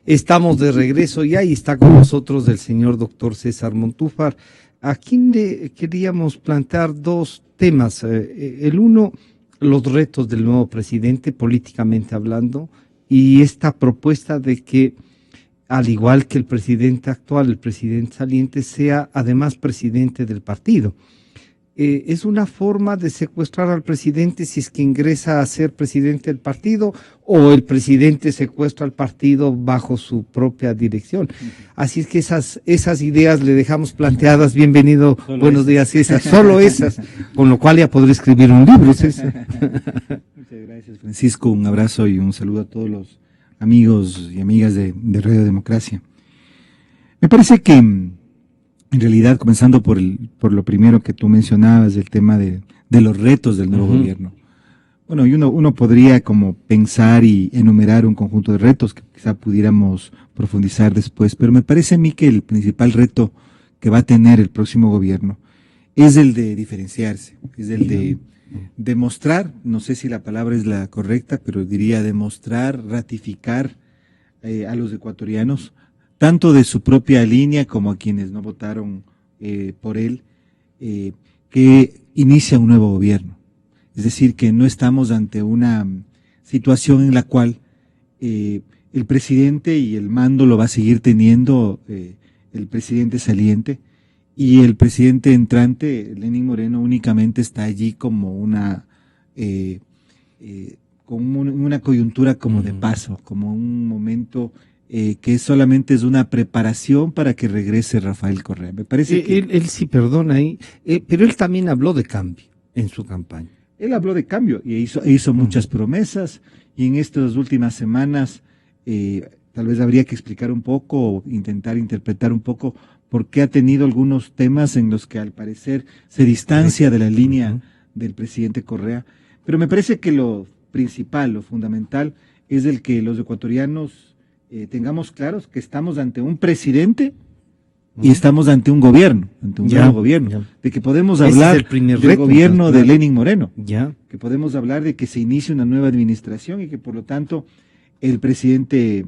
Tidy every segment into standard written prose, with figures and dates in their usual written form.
Estamos de regreso ya y está con nosotros el señor doctor César Montúfar, a quien le queríamos plantear dos temas. El uno, los retos del nuevo presidente, políticamente hablando, y esta propuesta de que, al igual que el presidente actual, el presidente saliente, sea además presidente del partido. ¿Es una forma de secuestrar al presidente si es que ingresa a ser presidente del partido, o el presidente secuestra al partido bajo su propia dirección? Así es que esas ideas le dejamos planteadas. Bienvenido, buenos días, César. Solo esas, con lo cual ya podré escribir un libro, César. Muchas gracias, Francisco. Un abrazo y un saludo a todos los amigos y amigas de Radio Democracia. Me parece que, en realidad, comenzando por lo primero que tú mencionabas, el tema de los retos del nuevo gobierno. Bueno, y uno podría como pensar y enumerar un conjunto de retos que quizá pudiéramos profundizar después, pero me parece a mí que el principal reto que va a tener el próximo gobierno es el de diferenciarse, es el de demostrar, no sé si la palabra es la correcta, pero diría demostrar, ratificar a los ecuatorianos, tanto de su propia línea como a quienes no votaron por él, que inicia un nuevo gobierno. Es decir, que no estamos ante una situación en la cual el presidente y el mando lo va a seguir teniendo el presidente saliente, y el presidente entrante, Lenín Moreno, únicamente está allí como una coyuntura como de paso, como un momento que solamente es una preparación para que regrese Rafael Correa. Me parece que él sí, perdona ahí, pero él también habló de cambio en su campaña. Él habló de cambio y hizo muchas promesas, y en estas últimas semanas tal vez habría que explicar un poco, o intentar interpretar un poco por qué ha tenido algunos temas en los que al parecer se distancia de la línea del presidente Correa. Pero me parece que lo principal, lo fundamental, es el que los ecuatorianos tengamos claros que estamos ante un presidente y estamos ante un gobierno, ante un nuevo gobierno, de que podemos hablar del gobierno de Lenín Moreno, que podemos hablar de que se inicie una nueva administración y que por lo tanto el presidente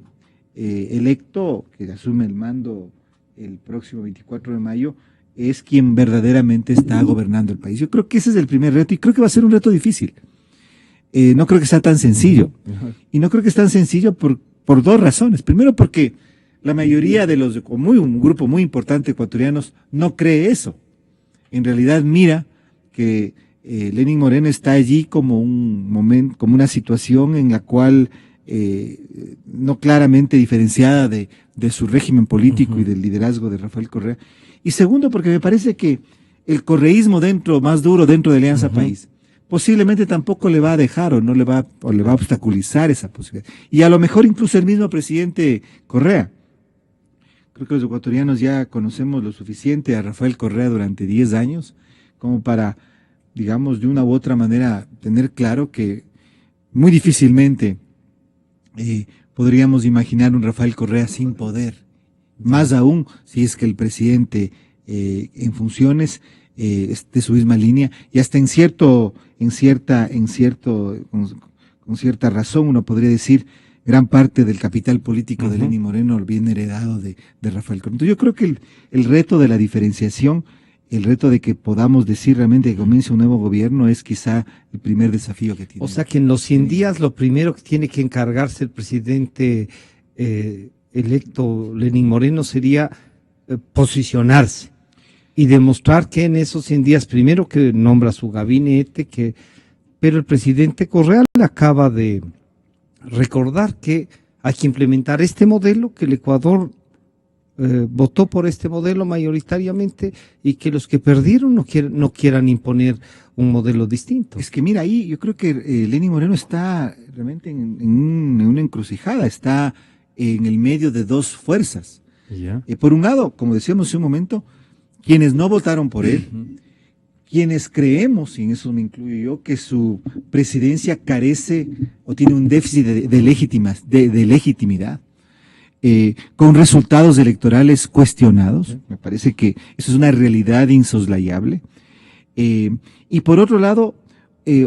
electo, que asume el mando el próximo 24 de mayo, es quien verdaderamente está gobernando el país. Yo creo que ese es el primer reto, y creo que va a ser un reto difícil. No creo que sea tan sencillo, y no creo que es tan sencillo por dos razones. Primero, porque la mayoría de un grupo muy importante de ecuatorianos no cree eso. En realidad mira que Lenín Moreno está allí como un momento, como una situación en la cual no claramente diferenciada de su régimen político y del liderazgo de Rafael Correa. Y segundo, porque me parece que el correísmo más duro dentro de Alianza País, posiblemente tampoco le va a dejar o le va a obstaculizar esa posibilidad. Y a lo mejor incluso el mismo presidente Correa. Creo que los ecuatorianos ya conocemos lo suficiente a Rafael Correa durante 10 años como para, digamos, de una u otra manera tener claro que muy difícilmente podríamos imaginar un Rafael Correa sin poder. Más aún si es que el presidente en funciones de su misma línea, y hasta con cierta razón uno podría decir, gran parte del capital político de Lenín Moreno viene heredado de Rafael Correa. Entonces yo creo que el reto de la diferenciación, el reto de que podamos decir realmente que comience un nuevo gobierno, es quizá el primer desafío que tiene. O sea que en los 100 días lo primero que tiene que encargarse el presidente electo Lenín Moreno sería posicionarse y demostrar que en esos 100 días, primero que nombra su gabinete, pero el presidente Correa le acaba de recordar que hay que implementar este modelo, que el Ecuador votó por este modelo mayoritariamente, y que los que perdieron no quieran imponer un modelo distinto. Es que mira, ahí yo creo que Lenín Moreno está realmente en una encrucijada, está en el medio de dos fuerzas. Por un lado, como decíamos hace un momento, quienes no votaron por él, quienes creemos, y en eso me incluyo yo, que su presidencia carece o tiene un déficit de legitimidad, con resultados electorales cuestionados. Me parece que eso es una realidad insoslayable. Y por otro lado,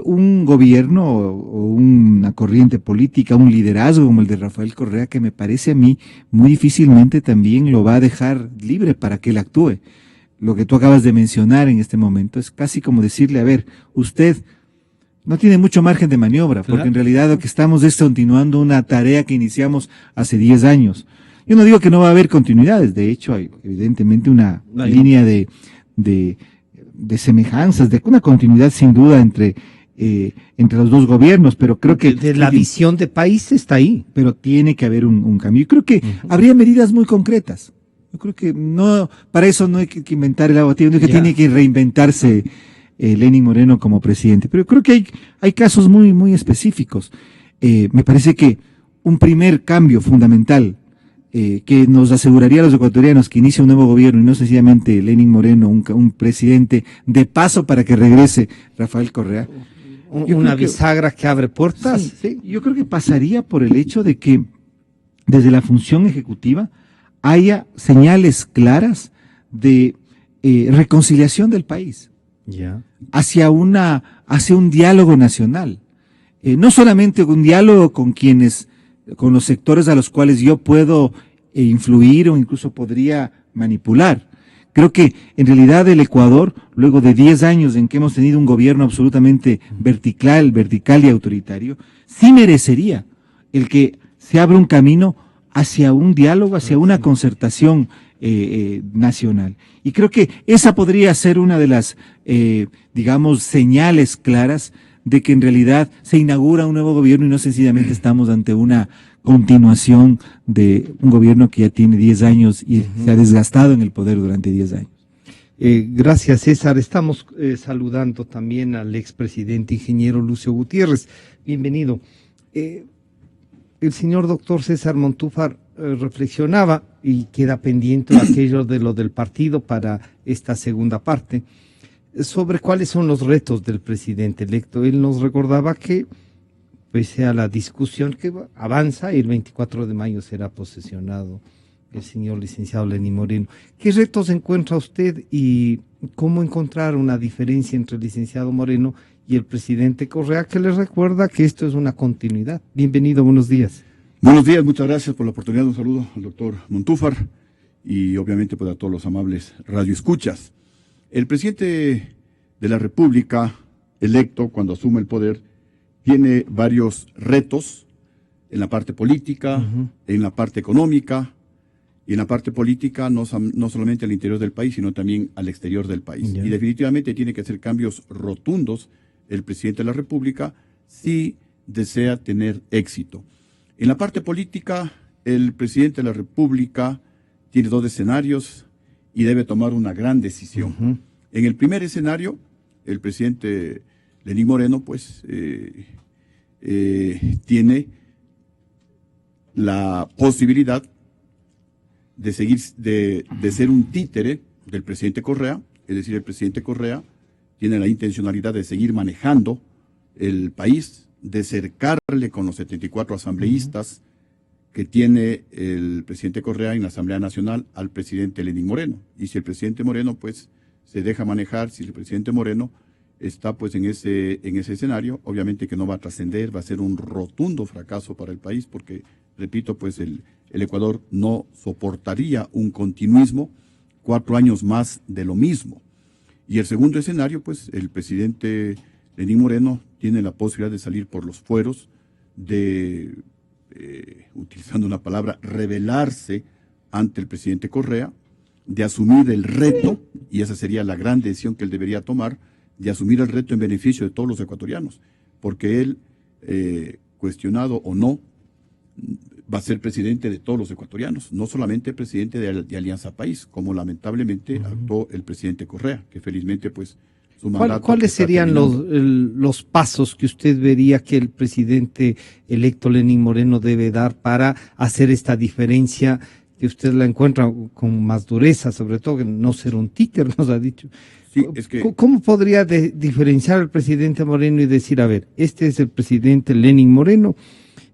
un gobierno o una corriente política, un liderazgo como el de Rafael Correa, que me parece a mí muy difícilmente también lo va a dejar libre para que él actúe. Lo que tú acabas de mencionar en este momento es casi como decirle, a ver, usted no tiene mucho margen de maniobra, porque en realidad lo que estamos es continuando una tarea que iniciamos hace 10 años. Yo no digo que no va a haber continuidades, de hecho hay evidentemente una línea de semejanzas, de una continuidad sin duda entre los dos gobiernos, pero creo que... De la visión de país está ahí. Pero tiene que haber un cambio. Yo creo que habría medidas muy concretas. Yo creo que no, para eso no hay que inventar el agua tibia, no es que tiene que reinventarse Lenín Moreno como presidente, pero creo que hay casos muy, muy específicos. Me parece que un primer cambio fundamental que nos aseguraría a los ecuatorianos que inicia un nuevo gobierno y no sencillamente Lenín Moreno, un presidente de paso para que regrese Rafael Correa. Una bisagra que abre puertas. Sí, yo creo que pasaría por el hecho de que desde la función ejecutiva haya señales claras de reconciliación del país hacia un diálogo nacional. No solamente un diálogo con los sectores a los cuales yo puedo influir o incluso podría manipular. Creo que en realidad el Ecuador, luego de 10 años en que hemos tenido un gobierno absolutamente vertical y autoritario, sí merecería el que se abra un camino hacia un diálogo, hacia una concertación nacional. Y creo que esa podría ser una de las, digamos, señales claras de que en realidad se inaugura un nuevo gobierno y no sencillamente estamos ante una continuación de un gobierno que ya tiene 10 años y se ha desgastado en el poder durante 10 años. Gracias, César. Estamos saludando también al expresidente ingeniero Lucio Gutiérrez. Bienvenido. El señor doctor César Montúfar reflexionaba y queda pendiente aquello de lo del partido para esta segunda parte, sobre cuáles son los retos del presidente electo. Él nos recordaba que, pese a la discusión que avanza, el 24 de mayo será posesionado el señor licenciado Lenín Moreno. ¿Qué retos encuentra usted y cómo encontrar una diferencia entre el licenciado Moreno y el presidente Correa, que les recuerda que esto es una continuidad? Bienvenido, buenos días. Buenos días, muchas gracias por la oportunidad. Un saludo al doctor Montúfar y obviamente pues a todos los amables radioescuchas. El presidente de la República electo, cuando asume el poder, tiene varios retos en la parte política, en la parte económica, y en la parte política no solamente al interior del país, sino también al exterior del país. Y definitivamente tiene que hacer cambios rotundos el presidente de la República si desea tener éxito. En la parte política, el presidente de la República tiene dos escenarios y debe tomar una gran decisión. En el primer escenario, el presidente Lenín Moreno, pues, tiene la posibilidad de ser un títere del presidente Correa, es decir, el presidente Correa tiene la intencionalidad de seguir manejando el país, de cercarle con los 74 asambleístas que tiene el presidente Correa en la Asamblea Nacional al presidente Lenín Moreno. Y si el presidente Moreno, pues, se deja manejar, si el presidente Moreno está, pues, en ese escenario, obviamente que no va a trascender, va a ser un rotundo fracaso para el país, porque, repito, pues, el Ecuador no soportaría un continuismo, 4 años más de lo mismo. Y el segundo escenario, pues, el presidente Lenín Moreno tiene la posibilidad de salir por los fueros, de, utilizando una palabra, rebelarse ante el presidente Correa, de asumir el reto, y esa sería la gran decisión que él debería tomar, de asumir el reto en beneficio de todos los ecuatorianos, porque él, cuestionado o no, va a ser presidente de todos los ecuatorianos, no solamente presidente de Alianza País, como lamentablemente actuó el presidente Correa, que felizmente, pues, su mandato... ¿Cuáles serían los pasos que usted vería que el presidente electo Lenín Moreno debe dar para hacer esta diferencia, que usted la encuentra con más dureza, sobre todo que no ser un títer, nos ha dicho? Sí, es que... ¿Cómo podría diferenciar al presidente Moreno y decir, a ver, este es el presidente Lenín Moreno,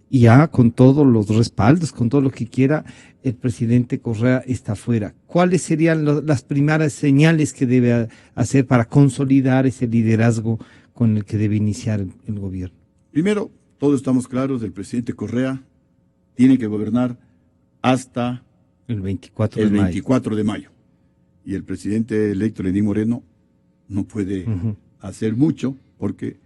y ya con todos los respaldos, con todo lo que quiera, el presidente Correa está fuera? ¿Cuáles serían las primeras señales que debe hacer para consolidar ese liderazgo con el que debe iniciar el gobierno? Primero, todos estamos claros, el presidente Correa tiene que gobernar hasta El 24 el de mayo. 24 de mayo. Y el presidente electo Lenín Moreno no puede hacer mucho porque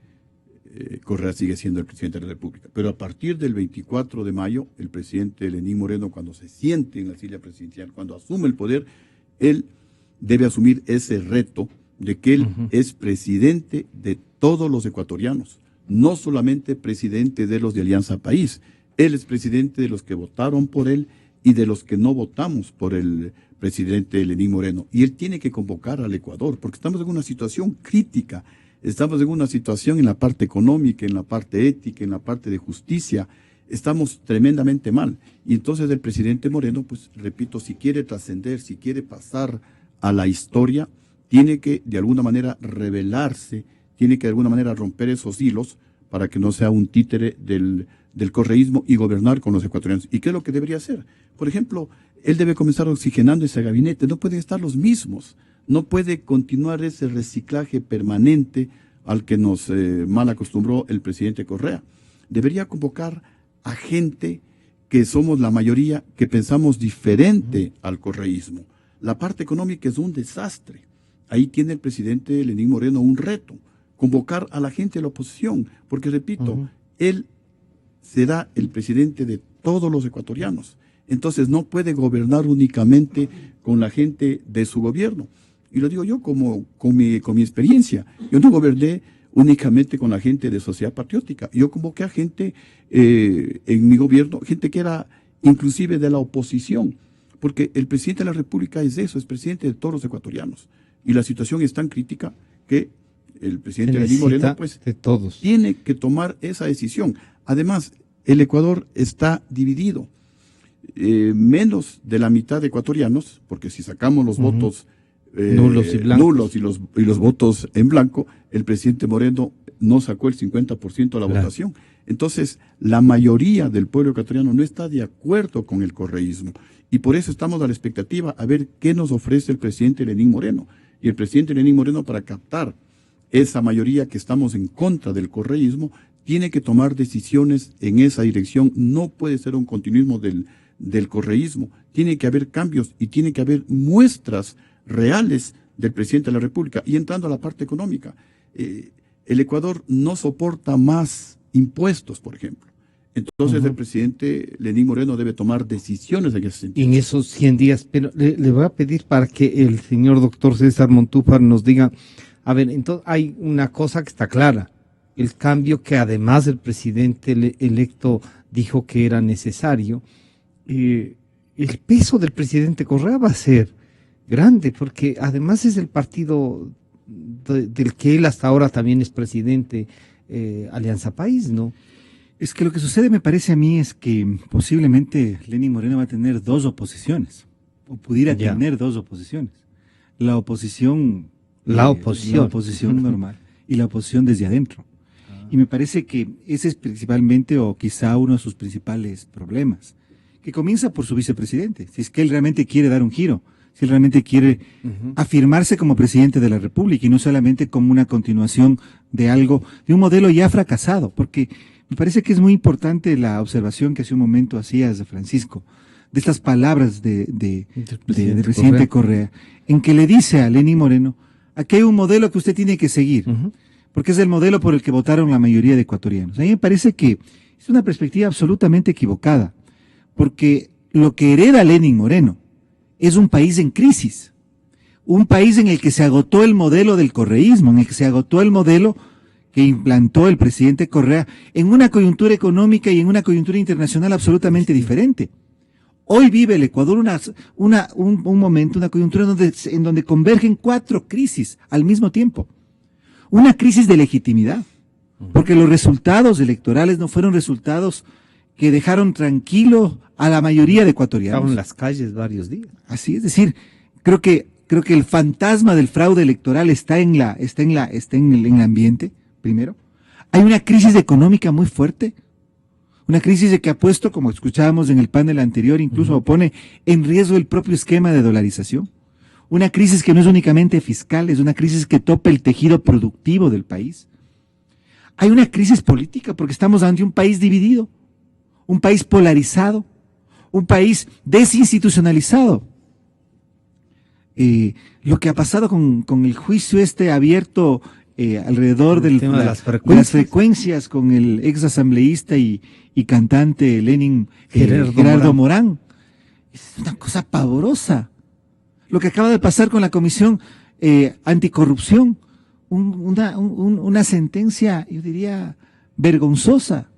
Correa sigue siendo el presidente de la República. Pero a partir del 24 de mayo, el presidente Lenín Moreno, cuando se siente en la silla presidencial, cuando asume el poder, él debe asumir ese reto de que él es presidente de todos los ecuatorianos, no solamente presidente de los de Alianza País. Él es presidente de los que votaron por él y de los que no votamos por el presidente Lenín Moreno. Y él tiene que convocar al Ecuador, porque estamos en una situación crítica, estamos en una situación en la parte económica, en la parte ética, en la parte de justicia, estamos tremendamente mal. Y entonces el presidente Moreno, pues repito, si quiere trascender, si quiere pasar a la historia, tiene que de alguna manera rebelarse, tiene que de alguna manera romper esos hilos para que no sea un títere del correísmo y gobernar con los ecuatorianos. ¿Y qué es lo que debería hacer? Por ejemplo, él debe comenzar oxigenando ese gabinete, no pueden estar los mismos, no puede continuar ese reciclaje permanente al que nos mal acostumbró el presidente Correa. Debería convocar a gente que somos la mayoría, que pensamos diferente al correísmo. La parte económica es un desastre. Ahí tiene el presidente Lenín Moreno un reto, convocar a la gente de la oposición, porque repito, él será el presidente de todos los ecuatorianos. Entonces no puede gobernar únicamente con la gente de su gobierno. Y lo digo yo con mi experiencia. Yo no goberné únicamente con la gente de Sociedad Patriótica. Yo convoqué a gente en mi gobierno, gente que era inclusive de la oposición, porque el presidente de la República es eso, es presidente de todos los ecuatorianos. Y la situación es tan crítica que el presidente Lenín Moreno pues, de todos. Tiene que tomar esa decisión. Además, el Ecuador está dividido. Menos de la mitad de ecuatorianos, porque si sacamos los votos nulos y blancos, nulos y los votos en blanco, el presidente Moreno no sacó el 50% de la votación. Entonces, la mayoría del pueblo ecuatoriano no está de acuerdo con el correísmo. Y por eso estamos a la expectativa a ver qué nos ofrece el presidente Lenín Moreno. Y el presidente Lenín Moreno, para captar esa mayoría que estamos en contra del correísmo, tiene que tomar decisiones en esa dirección. No puede ser un continuismo del correísmo. Tiene que haber cambios y tiene que haber muestras reales del presidente de la República. Y entrando a la parte económica, el Ecuador no soporta más impuestos, por ejemplo. Entonces el presidente Lenín Moreno debe tomar decisiones en ese sentido. En esos 100 días, pero le voy a pedir para que el señor doctor César Montúfar nos diga, a ver, entonces hay una cosa que está clara, el cambio que además el presidente electo dijo que era necesario, el peso del presidente Correa va a ser grande, porque además es el partido del que él hasta ahora también es presidente, Alianza País, ¿no? Es que lo que sucede, me parece a mí, es que posiblemente Lenín Moreno va a tener dos oposiciones, o pudiera tener dos oposiciones. La oposición normal y la oposición desde adentro. Y me parece que ese es principalmente, o quizá uno de sus principales problemas, que comienza por su vicepresidente. Si es que él realmente quiere dar un giro, si él realmente quiere afirmarse como presidente de la República y no solamente como una continuación de algo, de un modelo ya fracasado, porque me parece que es muy importante la observación que hace un momento hacías, Francisco, de estas palabras del presidente Correa, en que le dice a Lenín Moreno, aquí hay un modelo que usted tiene que seguir, porque es el modelo por el que votaron la mayoría de ecuatorianos. A mí me parece que es una perspectiva absolutamente equivocada, porque lo que hereda Lenín Moreno es un país en crisis, un país en el que se agotó el modelo del correísmo, en el que se agotó el modelo que implantó el presidente Correa en una coyuntura económica y en una coyuntura internacional absolutamente diferente. Hoy vive el Ecuador un momento, una coyuntura en donde convergen 4 crisis al mismo tiempo. Una crisis de legitimidad, porque los resultados electorales no fueron resultados que dejaron tranquilo a la mayoría de ecuatorianos. Estaban en las calles varios días. Así es decir, creo que el fantasma del fraude electoral está en el ambiente. Primero, hay una crisis económica muy fuerte, una crisis de que ha puesto, como escuchábamos en el panel anterior, incluso pone en riesgo el propio esquema de dolarización. Una crisis que no es únicamente fiscal, es una crisis que topa el tejido productivo del país. hay una crisis política porque estamos ante un país dividido, un país polarizado, un país desinstitucionalizado. Lo que ha pasado con el juicio abierto alrededor del tema de de las las frecuencias con el ex asambleísta y cantante Lenin Gerardo Morán, es una cosa pavorosa. Lo que acaba de pasar con la Comisión Anticorrupción, una sentencia, yo diría, vergonzosa.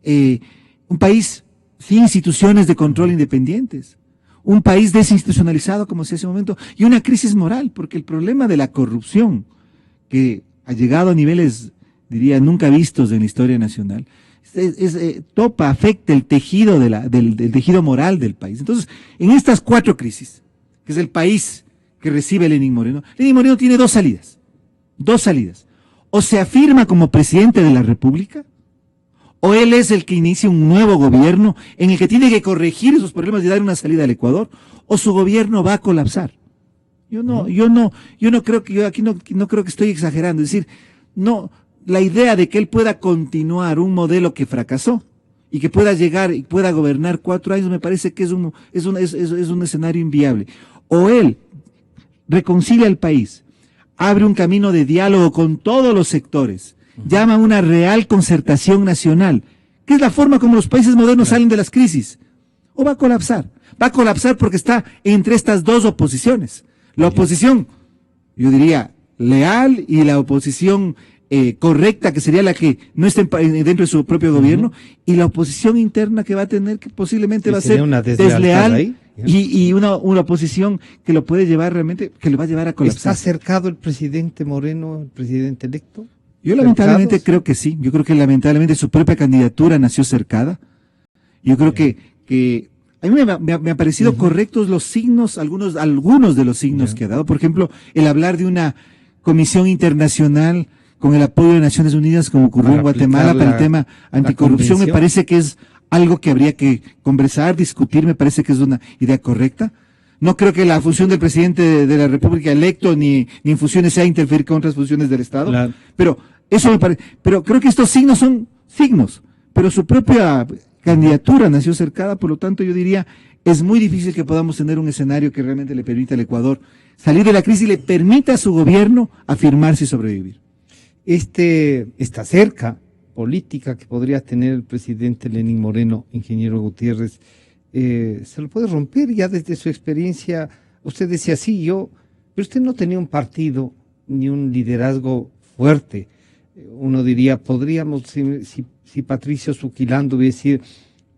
Un país sin instituciones de control independientes, un país desinstitucionalizado como se hace un momento, y una crisis moral, porque el problema de la corrupción, que ha llegado a niveles, diría, nunca vistos en la historia nacional, afecta el tejido del tejido moral del país. Entonces, en estas 4 crisis, que es el país que recibe Lenín Moreno tiene dos salidas. O se afirma como presidente de la República, o él es el que inicia un nuevo gobierno en el que tiene que corregir esos problemas y dar una salida al Ecuador, o su gobierno va a colapsar. Yo no creo que, no creo que estoy exagerando, es decir, no, la idea de que él pueda continuar un modelo que fracasó y que pueda llegar y pueda gobernar 4 años me parece que es un escenario inviable. O él reconcilia al país, abre un camino de diálogo con todos los sectores, llama a una real concertación nacional, que es la forma como los países modernos salen de las crisis, o va a colapsar porque está entre estas dos oposiciones, la oposición, yo diría, leal, y la oposición correcta, que sería la que no esté dentro de su propio gobierno, y la oposición interna que va a tener, que posiblemente va a ser desleal, y una oposición que lo puede llevar realmente, que lo va a llevar a colapsar. ¿Está cercado el presidente Moreno, el presidente electo? Yo lamentablemente creo que sí. Yo creo que lamentablemente su propia candidatura nació cercada. Yo creo que a mí me han parecido correctos los signos, algunos de los signos que ha dado. Por ejemplo, el hablar de una comisión internacional con el apoyo de Naciones Unidas, como ocurrió en Guatemala para el tema anticorrupción, me parece que es algo que habría que conversar, discutir, me parece que es una idea correcta. No creo que la función del presidente de la República electo ni en funciones sea interferir con otras funciones del Estado. Claro. Pero eso me parece. Pero creo que estos signos son signos. Pero su propia candidatura nació cercada, por lo tanto yo diría, es muy difícil que podamos tener un escenario que realmente le permita al Ecuador salir de la crisis y le permita a su gobierno afirmarse y sobrevivir. Esta cerca política que podría tener el presidente Lenín Moreno, ingeniero Gutiérrez, se lo puede romper ya desde su experiencia. Usted decía, sí, pero usted no tenía un partido ni un liderazgo fuerte. Uno diría, podríamos, si Patricio Zuquilando hubiese sido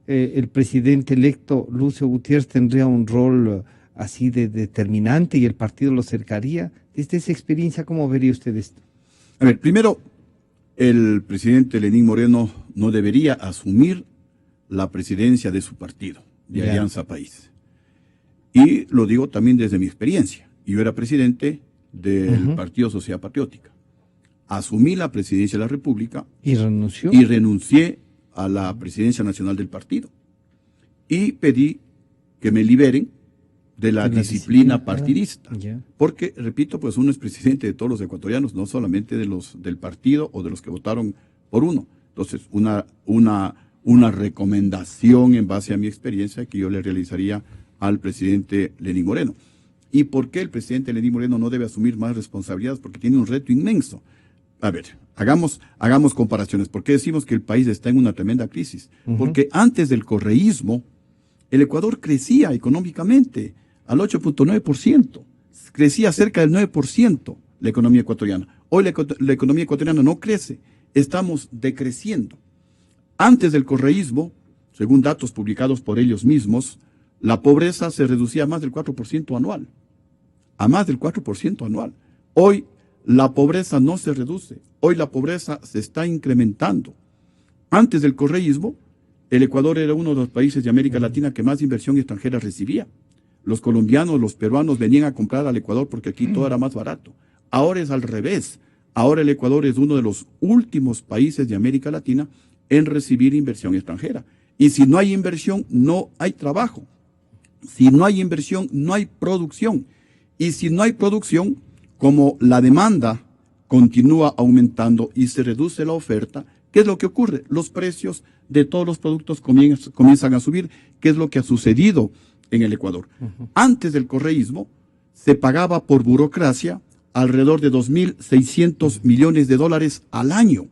el presidente electo, Lucio Gutiérrez tendría un rol así de determinante y el partido lo cercaría. Desde esa experiencia, ¿cómo vería usted esto? A ver, primero, el presidente Lenín Moreno no debería asumir la presidencia de su partido, de Alianza País. Y lo digo también desde mi experiencia. Yo era presidente del Partido Sociedad Patriótica. Asumí la presidencia de la República. ¿Y renunció? Y renuncié a la presidencia nacional del partido. Y pedí que me liberen de la disciplina partidista. Porque, repito, pues uno es presidente de todos los ecuatorianos, no solamente de los del partido o de los que votaron por uno. Entonces, una recomendación en base a mi experiencia que yo le realizaría al presidente Lenín Moreno. ¿Y por qué el presidente Lenín Moreno no debe asumir más responsabilidades? Porque tiene un reto inmenso. A ver, hagamos comparaciones. ¿Por qué decimos que el país está en una tremenda crisis? Porque antes del correísmo, el Ecuador crecía económicamente al 8.9%. Crecía cerca del 9% la economía ecuatoriana. Hoy la economía ecuatoriana no crece. Estamos decreciendo. Antes del correísmo, según datos publicados por ellos mismos, la pobreza se reducía a más del 4% anual. A más del 4% anual. Hoy la pobreza no se reduce. Hoy la pobreza se está incrementando. Antes del correísmo, el Ecuador era uno de los países de América Latina que más inversión extranjera recibía. Los colombianos, los peruanos venían a comprar al Ecuador porque aquí todo era más barato. Ahora es al revés. Ahora el Ecuador es uno de los últimos países de América Latina en recibir inversión extranjera. Y si no hay inversión, no hay trabajo. Si no hay inversión, no hay producción. Y si no hay producción, como la demanda continúa aumentando y se reduce la oferta, ¿qué es lo que ocurre? Los precios de todos los productos comienzan a subir, ¿qué es lo que ha sucedido en el Ecuador? Antes del correísmo se pagaba por burocracia alrededor de 2.600 millones de dólares al año.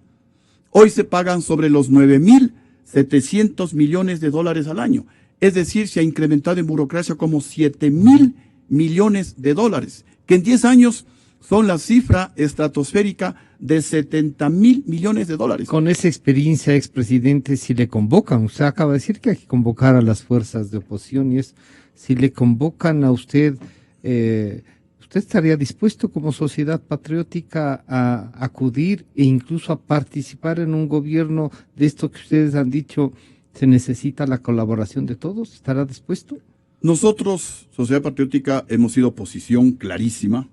Hoy se pagan sobre los 9.700 millones de dólares al año. Es decir, se ha incrementado en burocracia como 7.000 millones de dólares, que en 10 años son la cifra estratosférica de 70.000 millones de dólares. Con esa experiencia, expresidente, si le convocan, usted acaba de decir que hay que convocar a las fuerzas de oposición, y es, si le convocan a usted, ¿usted estaría dispuesto como sociedad patriótica a acudir e incluso a participar en un gobierno de esto que ustedes han dicho, se necesita la colaboración de todos? ¿Estará dispuesto? Nosotros, Sociedad Patriótica, hemos sido oposición clarísima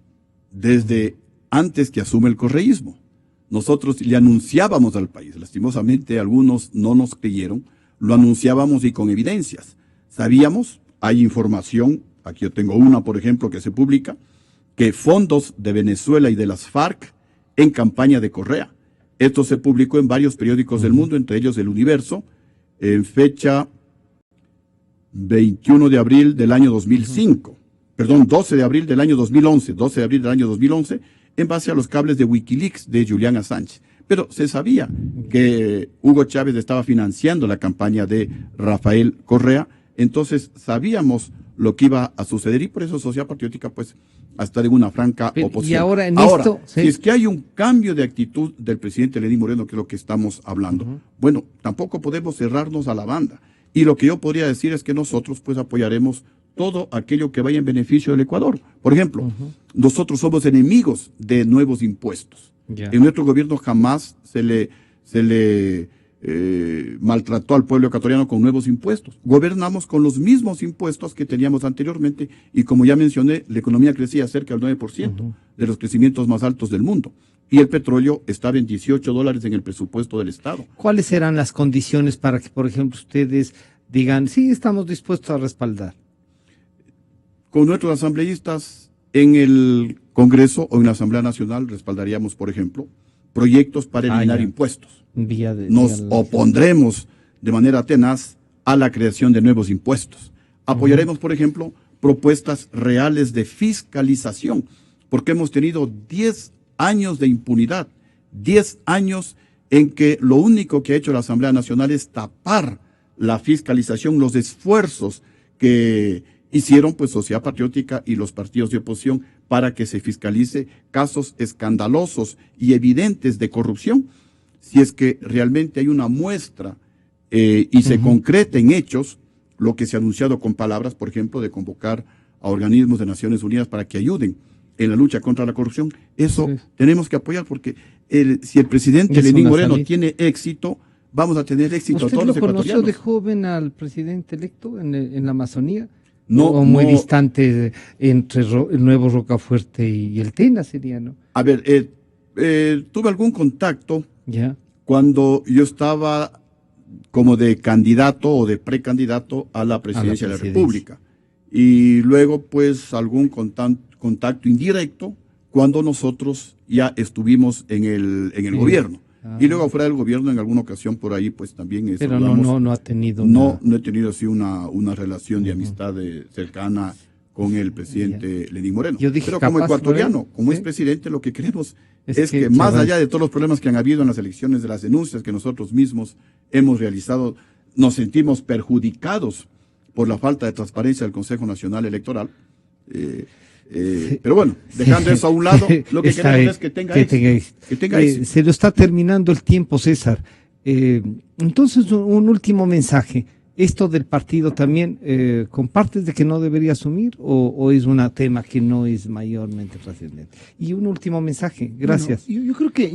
desde antes que asume el correísmo. Nosotros le anunciábamos al país, lastimosamente algunos no nos creyeron, lo anunciábamos y con evidencias. Sabíamos, hay información, aquí yo tengo una, por ejemplo, que se publica, que fondos de Venezuela y de las FARC en campaña de Correa. Esto se publicó en varios periódicos del mundo, entre ellos El Universo, en fecha 21 de abril del año 2005. Perdón, 12 de abril del año 2011, 12 de abril del año 2011, en base a los cables de Wikileaks de Julian Assange. Pero se sabía que Hugo Chávez estaba financiando la campaña de Rafael Correa, entonces sabíamos lo que iba a suceder y por eso Sociedad Patriótica pues ha estado en una franca oposición. Y ahora en esto... Si es que hay un cambio de actitud del presidente Lenín Moreno, que es lo que estamos hablando, bueno, tampoco podemos cerrarnos a la banda. Y lo que yo podría decir es que nosotros pues apoyaremos todo aquello que vaya en beneficio del Ecuador. Por ejemplo, nosotros somos enemigos de nuevos impuestos. En nuestro gobierno jamás se le maltrató al pueblo ecuatoriano con nuevos impuestos. Gobernamos con los mismos impuestos que teníamos anteriormente y como ya mencioné, la economía crecía cerca del 9%, de los crecimientos más altos del mundo. Y el petróleo estaba en $18 en el presupuesto del Estado. ¿Cuáles serán las condiciones para que, por ejemplo, ustedes digan, sí, estamos dispuestos a respaldar? Con nuestros asambleístas en el Congreso o en la Asamblea Nacional respaldaríamos, por ejemplo, proyectos para eliminar impuestos. Nos opondremos de manera tenaz a la creación de nuevos impuestos. Apoyaremos, por ejemplo, propuestas reales de fiscalización, porque hemos tenido 10 años de impunidad, 10 años en que lo único que ha hecho la Asamblea Nacional es tapar la fiscalización, los esfuerzos que hicieron pues Sociedad Patriótica y los partidos de oposición para que se fiscalice casos escandalosos y evidentes de corrupción. Si es que realmente hay una muestra y se concreta en hechos lo que se ha anunciado con palabras, por ejemplo, de convocar a organismos de Naciones Unidas para que ayuden en la lucha contra la corrupción, eso tenemos que apoyar porque si el presidente Lenín Moreno tiene éxito, vamos a tener éxito todos los ecuatorianos. ¿Usted lo conoció de joven al presidente electo en la Amazonía? No, o muy distante entre el Nuevo Rocafuerte y el Tena sería, ¿no? A ver, tuve algún contacto cuando yo estaba como de candidato o de precandidato a la presidencia de la República. Y luego, pues, algún contacto indirecto cuando nosotros ya estuvimos en el gobierno. Y luego fuera del gobierno en alguna ocasión por ahí pues también pero no ha tenido no he tenido así una relación de amistad cercana con el presidente Lenín Moreno. Pero como ecuatoriano, como es presidente, lo que queremos es que más allá de todos los problemas que han habido en las elecciones, de las denuncias que nosotros mismos hemos realizado, nos sentimos perjudicados por la falta de transparencia del Consejo Nacional Electoral. Pero bueno, dejando eso a un lado, lo que queremos es que tenga éxito. Se lo está terminando el tiempo, César. Entonces, un último mensaje. ¿Esto del partido también compartes de que no debería asumir o es un tema que no es mayormente trascendente? Y un último mensaje, gracias. Bueno, yo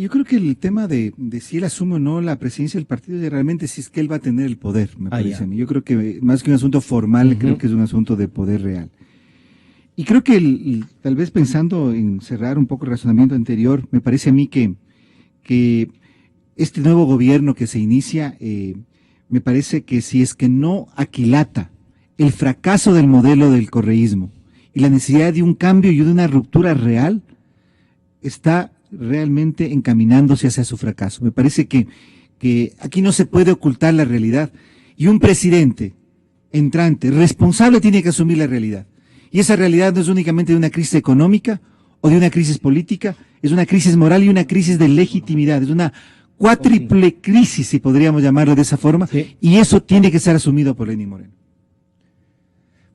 creo que el tema de si él asume o no la presidencia del partido es realmente si es que él va a tener el poder, me parece a mí. Yo creo que más que un asunto formal, creo que es un asunto de poder real. Y creo que tal vez pensando en cerrar un poco el razonamiento anterior, me parece a mí que este nuevo gobierno que se inicia, me parece que si es que no aquilata el fracaso del modelo del correísmo y la necesidad de un cambio y de una ruptura real, está realmente encaminándose hacia su fracaso. Me parece que aquí no se puede ocultar la realidad, y un presidente entrante, responsable, tiene que asumir la realidad. Y esa realidad no es únicamente de una crisis económica o de una crisis política, es una crisis moral y una crisis de legitimidad, es una cuádruple crisis, si podríamos llamarlo de esa forma, sí. Y eso tiene que ser asumido por Lenín Moreno.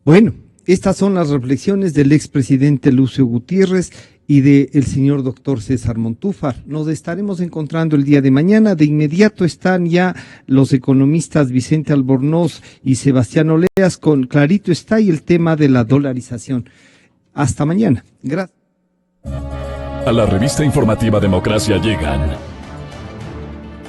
Bueno, estas son las reflexiones del expresidente Lucio Gutiérrez y del señor doctor César Montúfar. Nos estaremos encontrando el día de mañana. De inmediato están ya los economistas Vicente Albornoz y Sebastián Oleas con Clarito está y el tema de la dolarización. Hasta mañana. Gracias. A la revista informativa Democracia llegan